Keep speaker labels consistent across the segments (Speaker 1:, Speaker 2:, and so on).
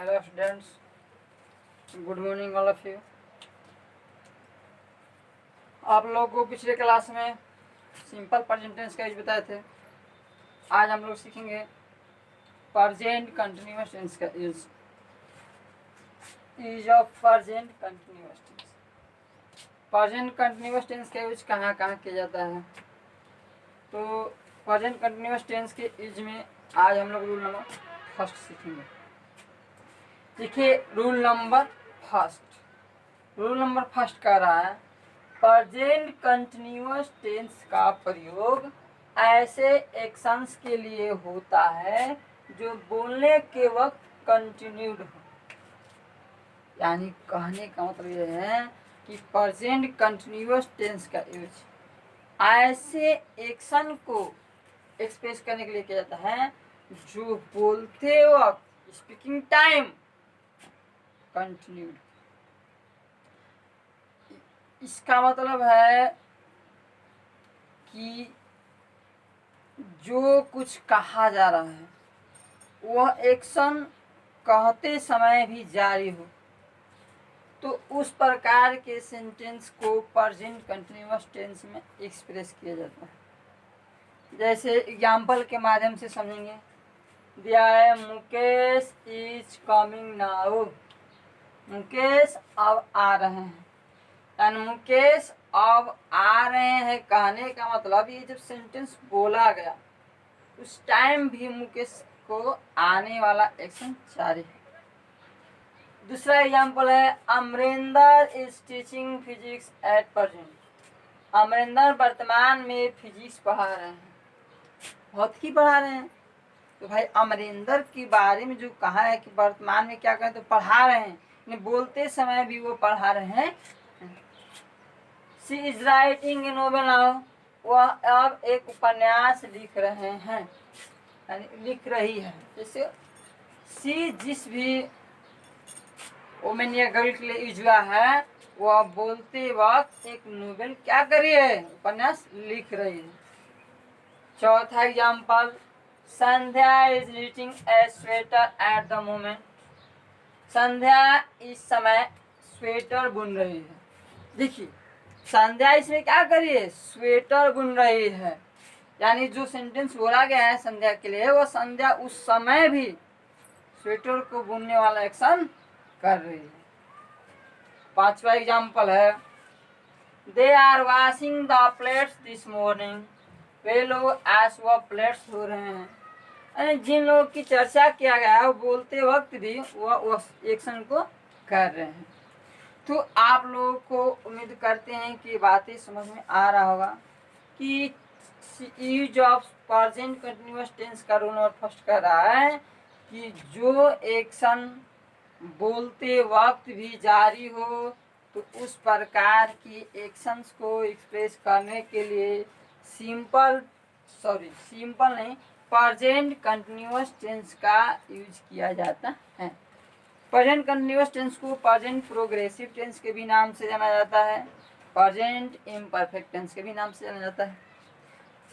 Speaker 1: Hello students, good morning all of you. आप लोगों को पिछले क्लास में सिंपल प्रेजेंट टेंस का यूज बताए थे। आज हम लोग सीखेंगे प्रेजेंट कंटिन्यूअस टेंस का use of present continuous tense. Present continuous tense का यूज कहाँ कहाँ किया जाता है। तो प्रेजेंट कंटिन्यूअस टेंस के यूज में आज हम लोग रूल नंबर फर्स्ट सीखेंगे। देखिए, रूल नंबर फर्स्ट कह रहा है प्रेजेंट कंटिन्यूअस टेंस का प्रयोग ऐसे एक्शंस के लिए होता है जो बोलने के वक्त कंटिन्यूड हो। यानी कहने का मतलब यह है कि प्रेजेंट कंटिन्यूअस टेंस का यूज ऐसे एक्शन को एक्सप्रेस करने के लिए किया जाता है जो बोलते वक्त स्पीकिंग टाइम कंटिन्यूड। इसका मतलब है कि जो कुछ कहा जा रहा है वह एक्शन कहते समय भी जारी हो, तो उस प्रकार के सेंटेंस को प्रेजेंट कंटिन्यूअस टेंस में एक्सप्रेस किया जाता है। जैसे एग्जाम्पल के माध्यम से समझेंगे। दिया है Mukesh is coming now. Mukesh अब आ रहे हैं। यानी मुकेश अब आ रहे हैं कहने का मतलब ये जब सेंटेंस बोला गया उस टाइम भी मुकेश को आने वाला एक्शन जारी है। दूसरा एग्जाम्पल है Amarinder is teaching physics at present. Amarinder वर्तमान में फिजिक्स पढ़ा रहे हैं, बहुत ही पढ़ा रहे हैं। तो भाई अमरिंदर के बारे में जो कहा है कि वर्तमान में क्या करें, तो पढ़ा रहे हैं, बोलते समय भी वो पढ़ा रहे हैं। She is writing a novel now. वह अब एक उपन्यास लिख रहे हैं, यानी लिख रही है। जैसे शी जिस भी वोमेन या गर्ल के लिए यूज हुआ है वह बोलते वक्त एक नोवेल क्या कर रही है, उपन्यास लिख रही है। चौथा example Sandhya is knitting a sweater at the moment. Sandhya इस समय स्वेटर बुन रही है। देखिए, संध्या इसमें क्या कर रही है, स्वेटर बुन रही है। यानी जो सेंटेंस बोला गया है संध्या के लिए, वो संध्या उस समय भी स्वेटर को बुनने वाला एक्शन कर रही है। पांचवा एग्जाम्पल है they are washing the plates this morning. वे लोग आज वह प्लेट्स धो रहे हैं। यानी जिन लोगों की चर्चा किया गया है वो बोलते वक्त भी वह एक्शन को कर रहे हैं। तो आप लोगों को उम्मीद करते हैं कि बातें समझ में आ रहा होगा कि use of present continuous tense का रूल नंबर फर्स्ट कर रहा है कि जो एक्शन बोलते वक्त भी जारी हो, तो उस प्रकार की एक्शंस को एक्सप्रेस करने के लिए सिंपल नहीं, प्रेजेंट कंटिन्यूअस टेंस का यूज किया जाता है। प्रेजेंट कंटिन्यूअस टेंस को प्रेजेंट प्रोग्रेसिव टेंस के भी नाम से जाना जाता है, प्रेजेंट इम्परफेक्ट टेंस के भी नाम से जाना जाता है।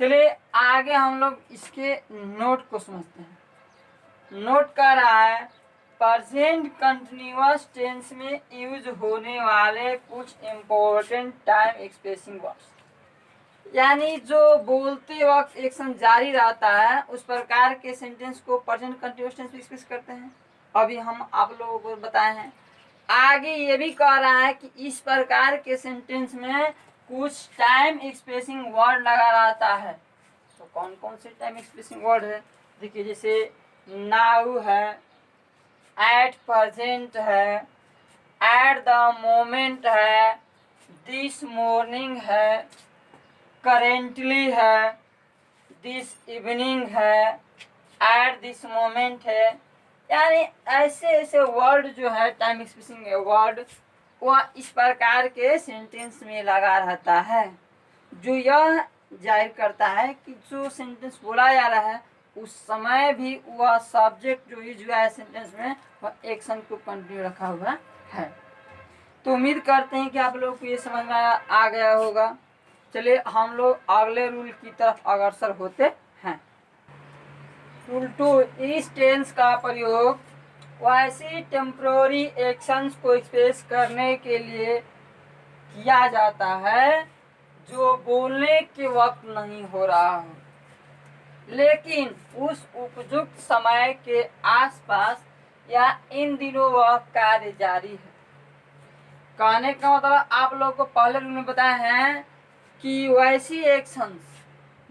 Speaker 1: चलिए आगे हम लोग इसके नोट को समझते हैं। नोट कर रहा है प्रेजेंट कंटिन्यूअस टेंस में यूज होने वाले कुछ इम्पोर्टेंट टाइम एक्सप्रेसिंग वर्ड्स। यानी जो बोलते वक्त एक्शन जारी रहता है उस प्रकार के सेंटेंस को प्रेजेंट कंटिन्यूअस टेंस में एक्सप्रेस करते हैं। अभी हम आप लोगों को बताए हैं। आगे ये भी कह रहा है कि इस प्रकार के सेंटेंस में कुछ टाइम एक्सप्रेसिंग वर्ड लगा रहता है। तो कौन कौन से टाइम एक्सप्रेसिंग वर्ड है, देखिए जैसे नाउ है, एट प्रेजेंट है, एट द मोमेंट है, दिस मॉर्निंग है, करेंटली है, दिस इवनिंग है, एट दिस मोमेंट है। यानी ऐसे ऐसे वर्ड जो है टाइम एक्सप्रेसिंग वर्ड वह इस प्रकार के सेंटेंस में लगा रहता है, जो यह जाहिर करता है कि जो सेंटेंस बोला जा रहा है उस समय भी वह सब्जेक्ट जो यूज हुआ है सेंटेंस में वह एक्शन को कंटिन्यू रखा हुआ है। तो उम्मीद करते हैं कि आप लोग को ये समझ में आ गया होगा। चलिए हम लोग अगले रूल की तरफ अग्रसर होते हैं। रूल 2, इस टेंस का प्रयोग वैसी टेम्पोररी एक्शंस को एक्सप्रेस करने के लिए किया जाता है जो बोलने के वक्त नहीं हो रहा हो, लेकिन उस उपयुक्त समय के आसपास या इन दिनों वह कार्य जारी है। कहने का मतलब आप लोगों को पहले में बताया है कि वैसी एक्शंस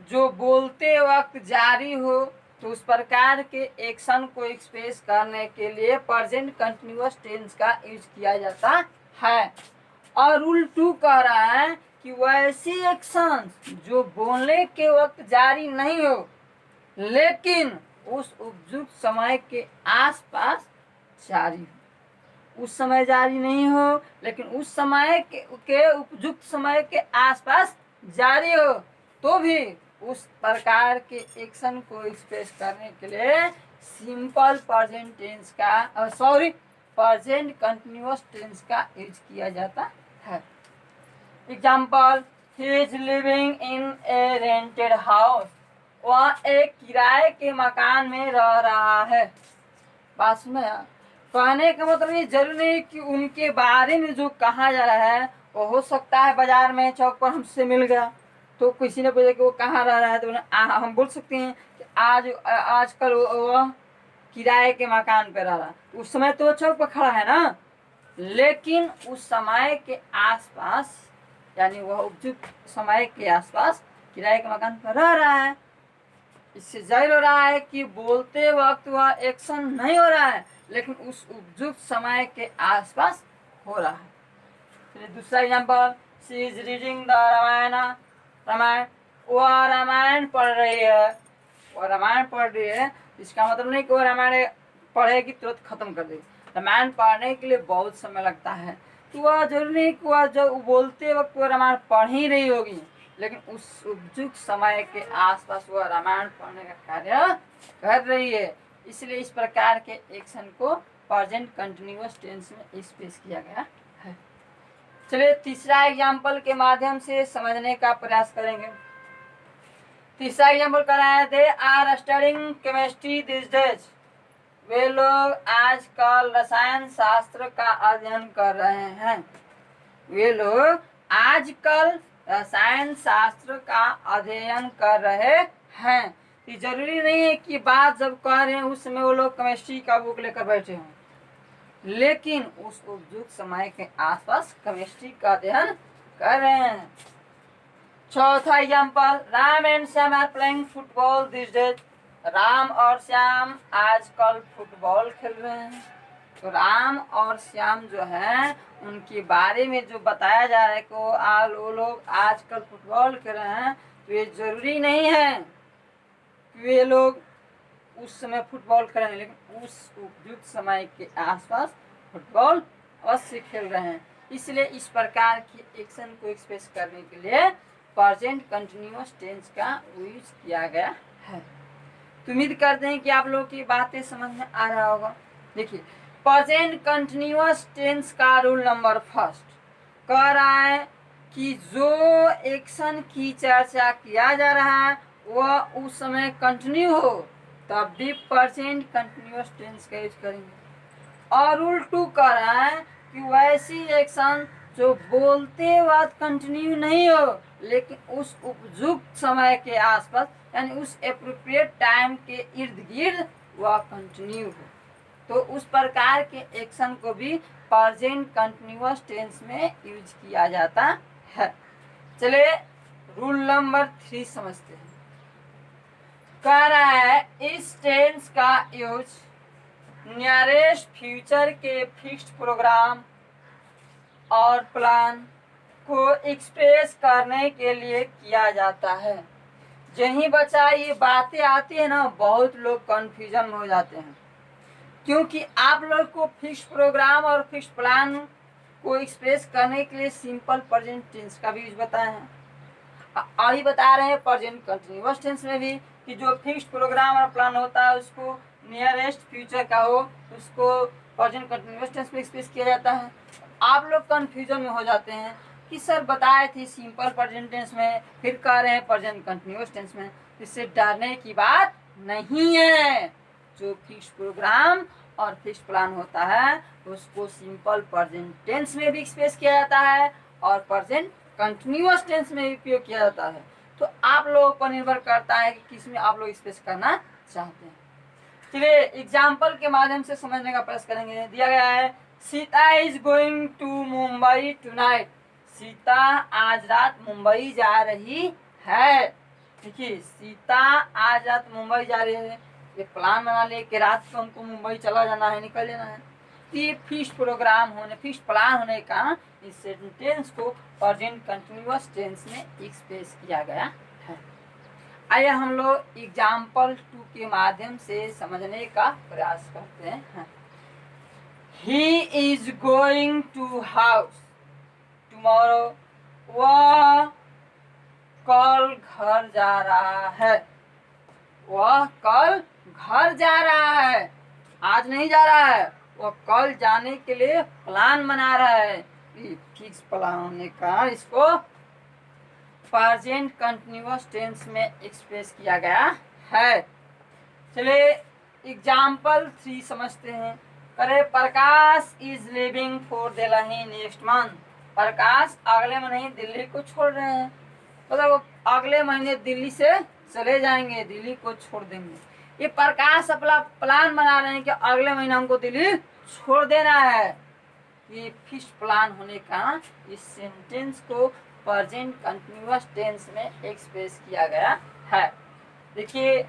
Speaker 1: जो बोलते वक्त जारी हो, तो उस प्रकार के एक्शन को एक्सप्रेस करने के लिए प्रेजेंट कंटिन्यूअस टेंस का यूज किया जाता है। और रूल 2 कह रहा है कि वैसी एक्शंस जो बोलने के वक्त जारी नहीं हो, लेकिन उस उपयुक्त समय के आसपास जारी हो। उस समय जारी नहीं हो, लेकिन उस समय के उपयुक्त समय के आसपास जारी हो, तो भी उस प्रकार के एक्शन को एक्सप्रेस करने के लिए सिंपल प्रेजेंट टेंस का प्रेजेंट कंटिन्यूअस टेंस का यूज किया जाता है। Example, he is living in A rented house. वह एक किराए के मकान में रह रहा है। बात में कहने का मतलब ये जरूरी नहीं कि उनके बारे में जो कहा जा रहा है वो हो सकता है बाजार में चौक पर हमसे मिल गया, तो किसी ने पूछा कि वो कहाँ रह रहा है, तो हम बोल सकते हैं कि आजकल वह किराए के मकान पे रह रहा है। उस समय तो वो चौक पर खड़ा है ना, लेकिन उस समय के आसपास, यानी वह उपयुक्त समय के आसपास किराए के मकान पर रह रहा है। इससे जाहिर हो रहा है कि बोलते वक्त वह एक्शन नहीं हो रहा है, लेकिन उस उपयुक्त समय के आसपास हो रहा है। चलिए दूसरा example, she is reading the Ramayana. वह रामायण पढ़ रही है। इसका मतलब नहीं कि वह रामायण पढ़ेगी तुरंत खत्म कर देगी। रामायण पढ़ने के लिए बहुत समय लगता है, तो वह जरूरी नहीं कि वह जो बोलते वक्त वह रामायण पढ़ ही रही होगी, लेकिन उस उपयुक्त समय के आसपास वह रामायण पढ़ने का कार्य कर रही है। इसलिए इस प्रकार के एक्शन को प्रेजेंट कंटिन्यूअस टेंस में एक्सप्रेस किया गया है। चलिए तीसरा एग्जाम्पल के माध्यम से समझने का प्रयास करेंगे। तीसरा एग्जाम्पल कर रहे हैं, they are studying chemistry this days. वे लोग आजकल रसायन शास्त्र का अध्ययन कर रहे हैं। वे लोग आजकल रसायन शास्त्र का अध्ययन कर रहे हैं। ये जरूरी नहीं है कि बात जब कह रहे हैं उस समय वो लोग केमिस्ट्री का बुक लेकर बैठे हों, लेकिन उस उपयुक्त समय के आसपास केमिस्ट्री का अध्ययन कर रहे हैं। चौथा example, Ram and Shyam are playing football this days. Ram और श्याम आजकल फुटबॉल खेल रहे हैं। तो राम और श्याम जो है उनके बारे में जो बताया जा रहा है कि वो लोग आजकल फुटबॉल खेल रहे हैं, तो ये जरूरी नहीं है कि वे लोग उस समय फुटबॉल खेल रहे हैं, लेकिन उस उपयुक्त समय के आसपास फुटबॉल अवश्य खेल रहे हैं। इसलिए इस प्रकार की एक्शन को एक्सप्रेस करने के लिए प्रेजेंट कंटिन्यूअस टेंस का यूज किया गया है। तो उम्मीद करते हैं कि आप लोगों की बातें समझ में आ रहा होगा। देखिए, प्रेजेंट कंटिन्यूअस टेंस का रूल नंबर फर्स्ट कह रहा है कि जो एक्शन की चर्चा किया जा रहा है वह उस समय कंटिन्यू हो, तब भी प्रेजेंट कंटिन्यूअस टेंस का यूज करेंगे। और रूल 2 कह रहा है कि वैसी एक्शन जो बोलते वक्त कंटिन्यू नहीं हो, लेकिन उस उपयुक्त समय के आसपास, यानी उस एप्रोप्रिएट टाइम के इर्द गिर्द वह कंटिन्यू हो, तो उस प्रकार के एक्शन को भी प्रेजेंट कंटिन्यूअस टेंस में यूज किया जाता है। चलिए रूल नंबर 3 समझते हैं। कह रहा है इस टेंस का यूज नियरेस्ट फ्यूचर के फिक्स्ड प्रोग्राम और प्लान को एक्सप्रेस करने के लिए किया जाता है। यही बच्चा ये बातें आती है ना, बहुत लोग कंफ्यूजन में हो जाते हैं, क्योंकि आप लोग को फिक्स प्रोग्राम और फिक्स प्लान को एक्सप्रेस करने के लिए सिंपल प्रेजेंट टेंस का भी यूज बताए हैं। अभी बता रहे हैं प्रेजेंट कंटिन्यूअस टेंस में भी कि जो फिक्स प्रोग्राम और प्लान होता है उसको नियरेस्ट फ्यूचर का हो, उसको प्रेजेंट कंटिन्यूअस टेंस में एक्सप्रेस किया जाता है। आप लोग कंफ्यूजन में हो जाते हैं कि सर बताए थे सिंपल प्रेजेंट टेंस में, फिर कह रहे हैं प्रेजेंट कंटिन्यूअस टेंस में। इससे डरने की बात नहीं है। जो फिक्स प्रोग्राम और फिक्स प्लान होता है उसको सिंपल प्रेजेंट टेंस में भी एक्सप्रेस किया जाता है और प्रेजेंट कंटिन्यूअस टेंस में भी उपयोग किया जाता है। तो आप लोगों पर निर्भर करता है कि किस में आप लोग एक्सप्रेस करना चाहते हैं। चलिए एग्जाम्पल के माध्यम से समझने का प्रयास करेंगे। दिया गया है Sita is going to Mumbai tonight. Sita आज रात मुंबई जा रही है। देखिए सीता आज रात मुंबई जा रही है, ये प्लान बना ले कि रात को हमको मुंबई चला जाना है, निकल जाना है। तो ये फिक्स प्रोग्राम होने फिक्स प्लान होने का इस सेंटेंस को प्रेजेंट कंटिन्यूअस टेंस में एक्सप्रेस किया गया है। आइए हम लोग एग्जाम्पल 2 के माध्यम से समझने का प्रयास करते हैं। He is going to house tomorrow. वह कल घर जा रहा है। वह कल घर जा रहा है, आज नहीं जा रहा है। वह कल जाने के लिए प्लान बना रहा है। फिक्स प्लान होने का इसको प्रेजेंट कंटिन्यूअस टेंस में एक्सप्रेस किया गया है। चलिए एग्जाम्पल 3 समझते हैं। करे Prakash is living for Delhi next month. Prakash अगले महीने दिल्ली को छोड़ रहे हैं, मतलब अगले महीने दिल्ली से चले जाएंगे, दिल्ली को छोड़ देंगे। ये प्रकाश अपना प्लान बना रहे हैं कि अगले महीने हमको दिल्ली छोड़ देना है। ये फिक्स प्लान होने का इस सेंटेंस को प्रेजेंट कंटिन्यूअस टेंस में एक्सप्रेस किया गया है। देखिए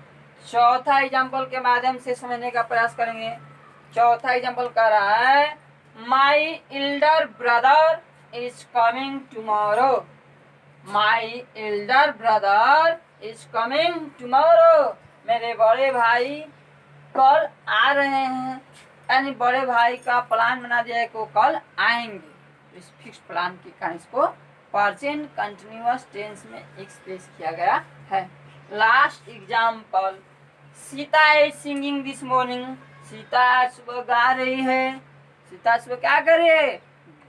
Speaker 1: चौथा एग्जाम्पल के माध्यम से समझने का प्रयास करेंगे। चौथा एग्जाम्पल कह रहा है my elder brother is coming tomorrow. My elder brother is coming tomorrow. मेरे बड़े भाई कल आ रहे हैं, यानी बड़े भाई का प्लान बना दिया है कि वो कल आएंगे। इस फिक्स प्लान के कारण इसको प्रेजेंट कंटिन्यूअस टेंस में एक्सप्रेस किया गया है। Last example Sita is singing this morning. Sita आज सुबह गा रही है। सीता सुबह क्या कर रही है?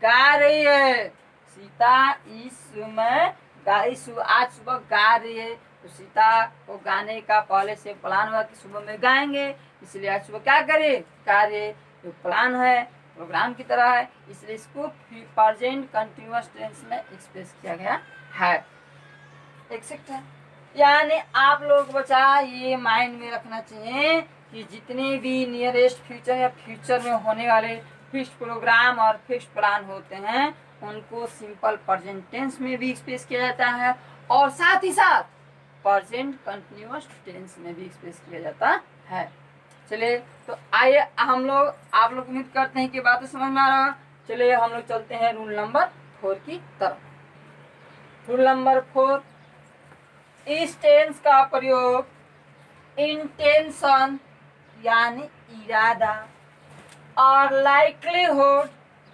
Speaker 1: गा रही है। सीता आज सुबह गा रही है। तो सीता को गाने का पहले से प्लान हुआ कि सुबह में गाएंगे, इसलिए आज सुबह क्या करे? गा रही। जो प्लान है प्रोग्राम की तरह है, इसलिए इसको प्रेजेंट कंटिन्यूअस टेंस में एक्सप्रेस किया गया है। एक्सेप्ट है, यानी आप लोग बच्चा ये माइंड में रखना चाहिए कि जितने भी नियरेस्ट फ्यूचर या फ्यूचर में होने वाले फिक्स प्रोग्राम और फिक्स प्लान होते हैं उनको सिंपल प्रेजेंट टेंस में भी एक्सप्रेस किया जाता है और साथ ही साथ प्रेजेंट कंटिन्यूअस टेंस में भी एक्सप्रेस किया जाता है। चलिए तो आइए हम लोग आप लोग उम्मीद करते हैं कि बातें समझ में आ रहा। चलिए हम लोग चलते हैं रूल नंबर 4 की तरफ। रूल नंबर 4, इस टेंस का प्रयोग इंटेंशन यानी इरादा और लाइक्लीहुड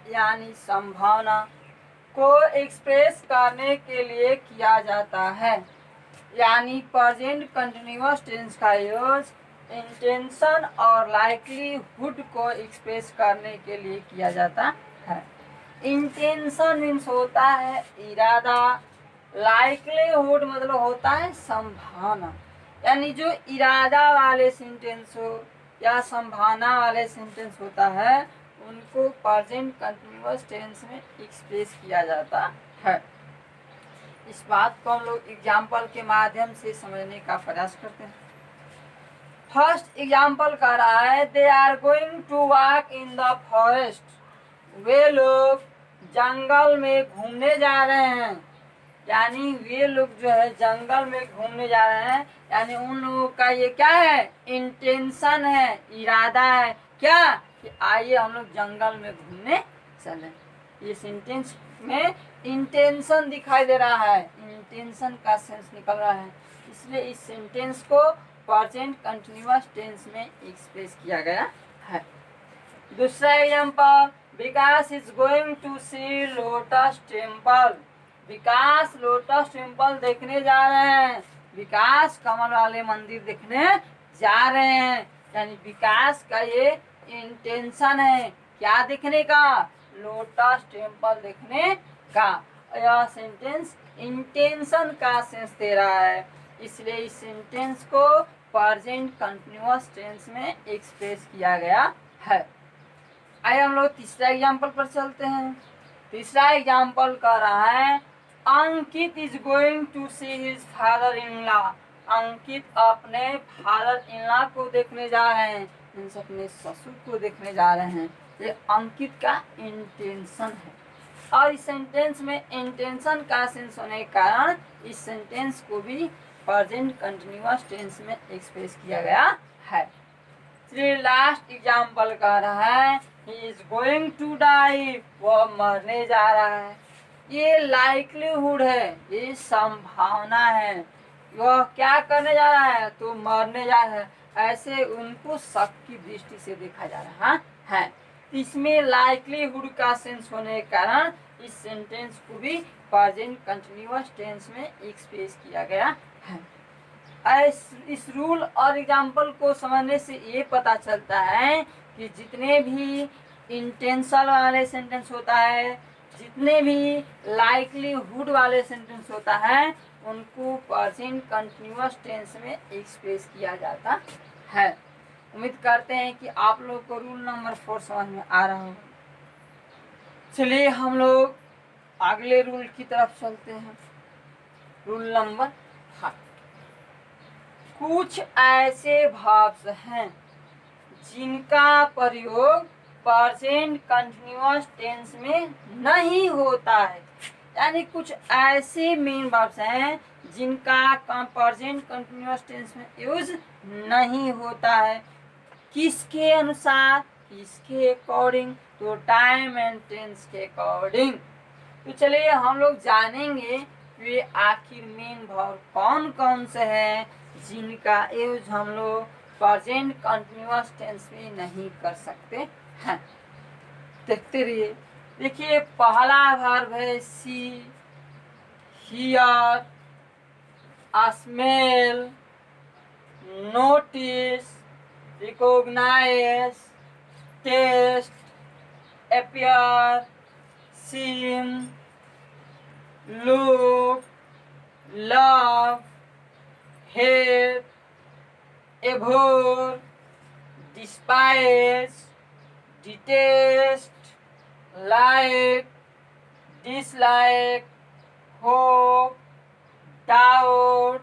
Speaker 1: यानी संभावना को एक्सप्रेस करने के लिए किया जाता है। यानी प्रेजेंट कंटिन्यूअस टेंस का यूज इंटेंशन और लाइक्लीहुड को एक्सप्रेस करने के लिए किया जाता है। इंटेंशन मीन्स होता है इरादा, लाइक्लीहुड मतलब होता है संभावना। यानी जो इरादा वाले सेंटेंस हो या संभावना वाले सेंटेंस होता है उनको प्रेजेंट कंटिन्यूअस टेंस में एक्सप्रेस किया जाता है। इस बात को हम लोग एग्जाम्पल के माध्यम से समझने का प्रयास करते हैं। फर्स्ट एग्जाम्पल कह रहा है they are going to walk in the forest. वे लोग जंगल में घूमने जा रहे हैं। यानी वे लोग जो है जंगल में घूमने जा रहे हैं, यानी उन लोगों का ये क्या है? इंटेंशन है, इरादा है। क्या? कि आइए हम लोग जंगल में घूमने चलें। ये सेंटेंस में इंटेंशन दिखाई दे रहा है, इंटेंशन का सेंस निकल रहा है, इसलिए इस सेंटेंस को प्रेजेंट कंटिन्यूअस टेंस में एक्सप्रेस किया गया है। दूसरा example, Vikas is going to see Lotus Temple. Vikas Lotus Temple देखने जा रहे हैं। विकास कमल वाले मंदिर देखने जा रहे हैं। यानी विकास का ये इंटेंशन है, क्या देखने का? लोटस टेम्पल देखने का। यह सेंटेंस इंटेंशन का सेंस दे रहा है, इसलिए इस सेंटेंस को प्रेजेंट कंटिन्यूअस टेंस में एक्सप्रेस किया गया है। आइए हम लोग तीसरा एग्जाम्पल पर चलते हैं। तीसरा एग्जाम्पल कह रहा है Ankit is going to see his father in law. Ankit अपने फादर इन लॉ को देखने जा रहे हैं, मीन्स अपने ससुर को देखने जा रहे हैं। ये अंकित का इंटेंशन है और इस सेंटेंस में इंटेंशन का सेंस होने के कारण इस सेंटेंस को भी प्रेजेंट कंटिन्यूअस टेंस में एक्सप्रेस किया गया है। चलिए लास्ट एग्जाम्पल कह रहा है he is going to die, वह मरने जा रहा है। ये लाइक्लीहुड है, ये संभावना है। वह क्या करने जा रहा है, तो मरने जा रहा है। ऐसे उनको शक की दृष्टि से देखा जा रहा है। इसमें लाइक्लीहुड का सेंस होने के कारण इस सेंटेंस को भी प्रेजेंट कंटिन्यूअस टेंस में एक्सप्रेस किया गया है। इस रूल और एग्जाम्पल को समझने से ये पता चलता है कि जितने भी इंटेंशन वाले सेंटेंस होता है, जितने भी लाइक्लीहुड वाले सेंटेंस होता है, उनको प्रेजेंट कंटिन्यूअस टेंस में एक्सप्रेस किया जाता है। उम्मीद करते हैं कि आप लोग को रूल नंबर 4 समझ में आ रहा होगा। चलिए हम लोग अगले रूल की तरफ चलते हैं। Rule number 5। कुछ ऐसे वर्ब्स हैं जिनका प्रयोग प्रेजेंट कंटिन्यूअस टेंस में नहीं होता है। यानी कुछ ऐसे मेन वर्ब्स हैं जिनका प्रेजेंट कंटिन्यूअस टेंस में यूज नहीं होता है। किसके अनुसार, किसके अकॉर्डिंग, तो टाइम एंड टेंस के अकॉर्डिंग। तो चलिए हम लोग जानेंगे वे आखिर मेन वर्ब कौन कौन से हैं जिनका यूज हम लोग प्रेजेंट कंटिन्यूअस टेंस में नहीं कर सकते हैं। देखते रहिए। देखिए पहला वर्ब है see, hear, smell, notice, recognize, taste, appear, seem, look, love, hate, abhor, despise, detest, like, dislike, hope, doubt,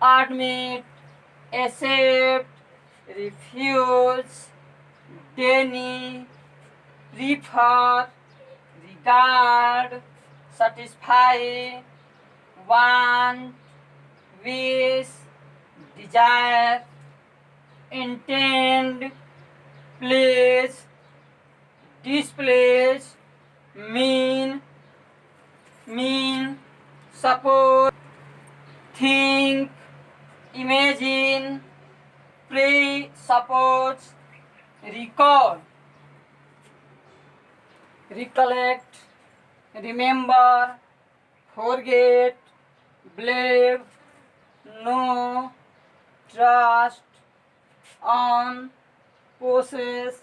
Speaker 1: admit, accept, refuse, deny, prefer, regard, satisfy, want, wish, desire, intend, please, displease, mean, suppose, think, imagine, presuppose, recall, recollect, remember, forget, believe, know, trust, own, possess,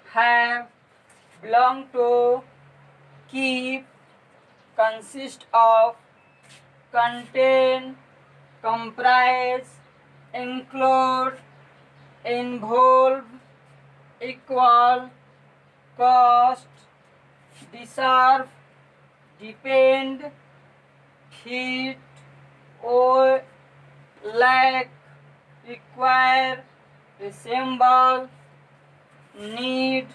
Speaker 1: have, belong to, keep, consist of, contain, comprise, include, involve, equal, cost, deserve, depend, fit, owe, lack, require, resemble, need,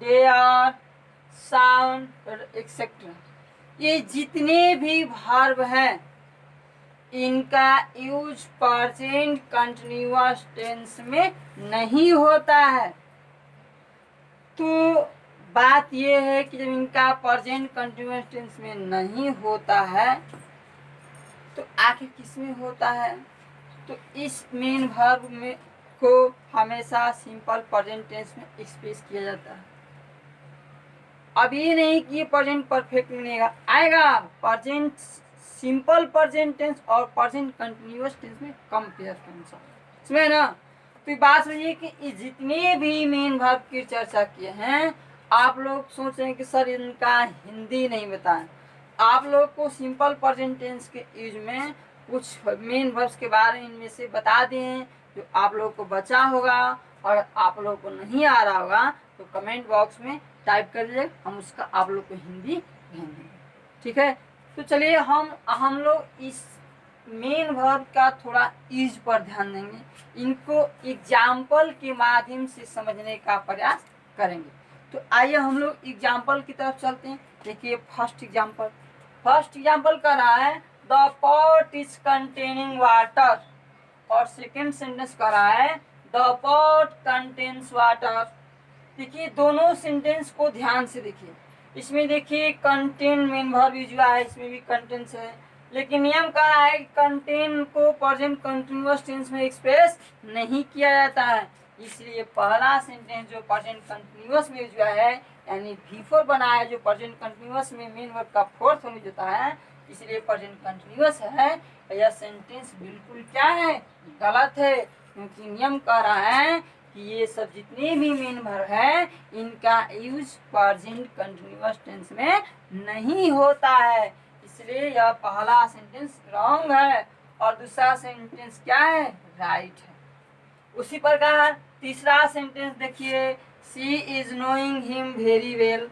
Speaker 1: dare, sound, etc. ये जितने भी verb हैं इनका use present continuous tense में नहीं होता है। तो बात ये है कि जब इनका प्रेजेंट कंटिन्यूअस टेंस में नहीं होता है तो आखिर किस में होता है, तो इस मेन वर्ब में को हमेशा सिंपल प्रेजेंट टेंस में एक्सप्रेस किया जाता है। अब ये नहीं कि ये प्रेजेंट परफेक्ट में आएगा, प्रेजेंट सिंपल प्रेजेंट टेंस और प्रेजेंट कंटिन्यूअस टेंस में कंपेयर करना इसमें ना। तो बात रही है कि जितने भी मेन वर्ब की चर्चा किए हैं आप लोग सोच रहे हैं कि सर इनका हिंदी नहीं बताएं। आप लोग को सिंपल प्रेजेंट टेंस के यूज में कुछ मेन वर्ब्स के बारे में इनमें से बता दिए हैं जो आप लोगों को बचा होगा, और आप लोगों को नहीं आ रहा होगा तो कमेंट बॉक्स में टाइप कर दीजिए, हम उसका आप लोग को हिंदी भेज देंगे। ठीक है, तो चलिए हम लोग इस मेन वर्ब का थोड़ा यूज पर ध्यान देंगे, इनको एग्जाम्पल के माध्यम से समझने का प्रयास करेंगे। तो आइए हम लोग एग्जाम्पल की तरफ चलते हैं। देखिए फर्स्ट एग्जाम्पल कर रहा है the pot is containing water, और सेकेंड सेंटेंस कर रहा है द पॉट कंटेन्स वाटर। देखिए दोनों सेंटेंस को ध्यान से देखिए, इसमें देखिए कंटेन मेन वर्ब यूज हुआ है, इसमें भी कंटेंस है, लेकिन नियम कह रहा है कि कंटेन को प्रेजेंट कंटिन्यूअस टेंस में एक्सप्रेस नहीं किया जाता है, इसलिए पहला सेंटेंस जो प्रेजेंट कंटिन्यूअस में यूज हुआ है यानी V4 बना है, जो प्रेजेंट कंटिन्यूअस में मेन वर्ब का फोर्थ यूज होता है, इसलिए प्रेजेंट कंटिन्यूअस है। यह सेंटेंस बिल्कुल क्या है, गलत है, क्योंकि नियम कह रहा है कि ये सब जितने भी मेन वर्ब है इनका यूज प्रेजेंट कंटिन्यूअस टेंस में नहीं होता है, इसलिए यह पहला सेंटेंस रॉन्ग है और दूसरा सेंटेंस क्या है, राइट है। उसी प्रकार तीसरा सेंटेंस देखिए she is knowing him very well,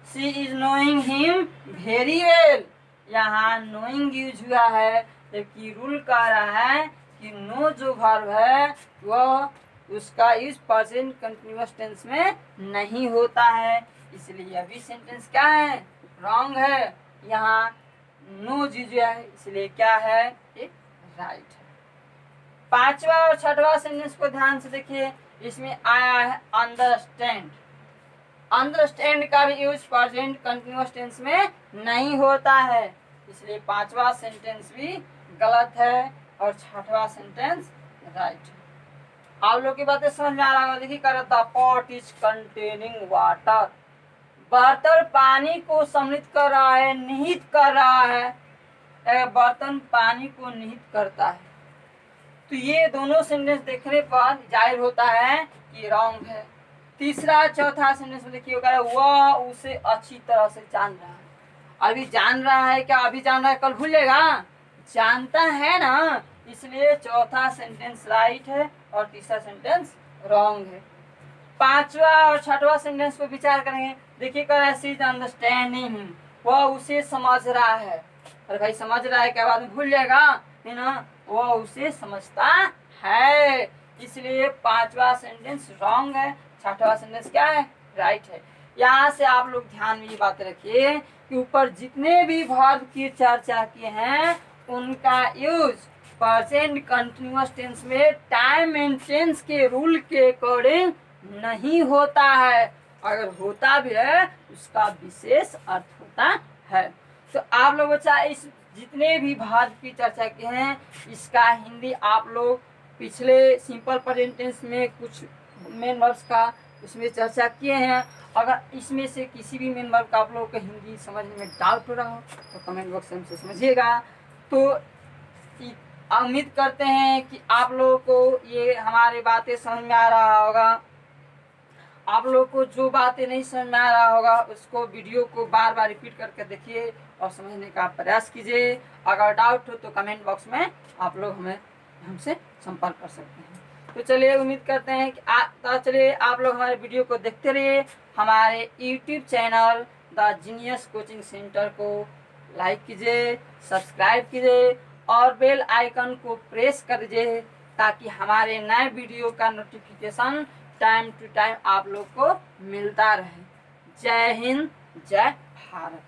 Speaker 1: she is knowing him very well, यहाँ नोइंग यूज हुआ है, जबकि रूल कह रहा है कि नो जो वर्ब है वह उसका यूज प्रेजेंट कंटिन्यूअस टेंस में नहीं होता है, इसलिए यह भी सेंटेंस क्या है, रॉन्ग है। यहाँ नो यूज है इसलिए क्या है, ये राइट है। पांचवा और छठवा सेंटेंस को ध्यान से देखिए, इसमें आया है अंडरस्टैंड, अंडरस्टैंड का भी यूज प्रेजेंट कंटिन्यूअस टेंस में नहीं होता है, इसलिए पांचवा सेंटेंस भी गलत है और छठवा सेंटेंस राइट है। आप लोग की बातें समझ में आ रहा होगा। देखिए कर the pot is containing water, बर्तन पानी को सम्मिलित कर रहा है, निहित कर रहा है, बर्तन पानी को निहित करता है, तो ये दोनों सेंटेंस देखने पर जाहिर होता है कि रॉन्ग है। तीसरा चौथा सेंटेंस में देखिए वह उसे अच्छी तरह से जान रहा है, अभी जान रहा है क्या, अभी जान रहा है कल भूलेगा, जानता है ना, इसलिए चौथा सेंटेंस राइट है और तीसरा सेंटेंस रॉन्ग है। पांचवा और छठवा सेंटेंस को विचार करेंगे। देखिए कर रहा है शी इज अंडरस्टैंडिंग, वह उसे समझ रहा है, अरे भाई समझ रहा है क्या बाद में भूल जाएगा, है ना, वह उसे समझता है, इसलिए पांचवा सेंटेंस रॉन्ग है, छठवा सेंटेंस क्या है, राइट है। यहाँ से आप लोग ध्यान में ये बात रखिए कि ऊपर जितने भी वर्ब की चर्चा किए हैं उनका यूज प्रेजेंट कंटिन्यूअस टेंस में टाइम एंड टेंस के रूल के अकॉर्डिंग नहीं होता है, अगर होता भी है उसका विशेष अर्थ होता है। तो आप लोग बच्चा इस जितने भी वर्ब की चर्चा की हैं इसका हिंदी आप लोग पिछले सिंपल प्रेजेंट टेंस में कुछ मेन वर्ब्स का उसमें चर्चा किए हैं, अगर इसमें से किसी भी मेन वर्ब का आप लोगों को हिंदी समझने में डाउट हो रहा हो तो कमेंट बॉक्स में हमसे समझिएगा। तो उम्मीद करते हैं कि आप लोगों को ये हमारी बातें समझ में आ रहा होगा। आप लोगों को जो बातें नहीं समझ में आ रहा होगा उसको वीडियो को बार बार रिपीट करके देखिए और समझने का प्रयास कीजिए। अगर डाउट हो तो कमेंट बॉक्स में आप लोग हमसे संपर्क कर सकते हैं। तो चलिए उम्मीद करते हैं कि चलिए आप लोग हमारे वीडियो को देखते रहिए। हमारे YouTube channel the genius coaching centre को लाइक कीजिए, सब्सक्राइब कीजिए और बेल आइकन को प्रेस कर दीजिए ताकि हमारे नए वीडियो का नोटिफिकेशन टाइम टू टाइम आप लोग को मिलता रहे। जय हिंद, जय भारत।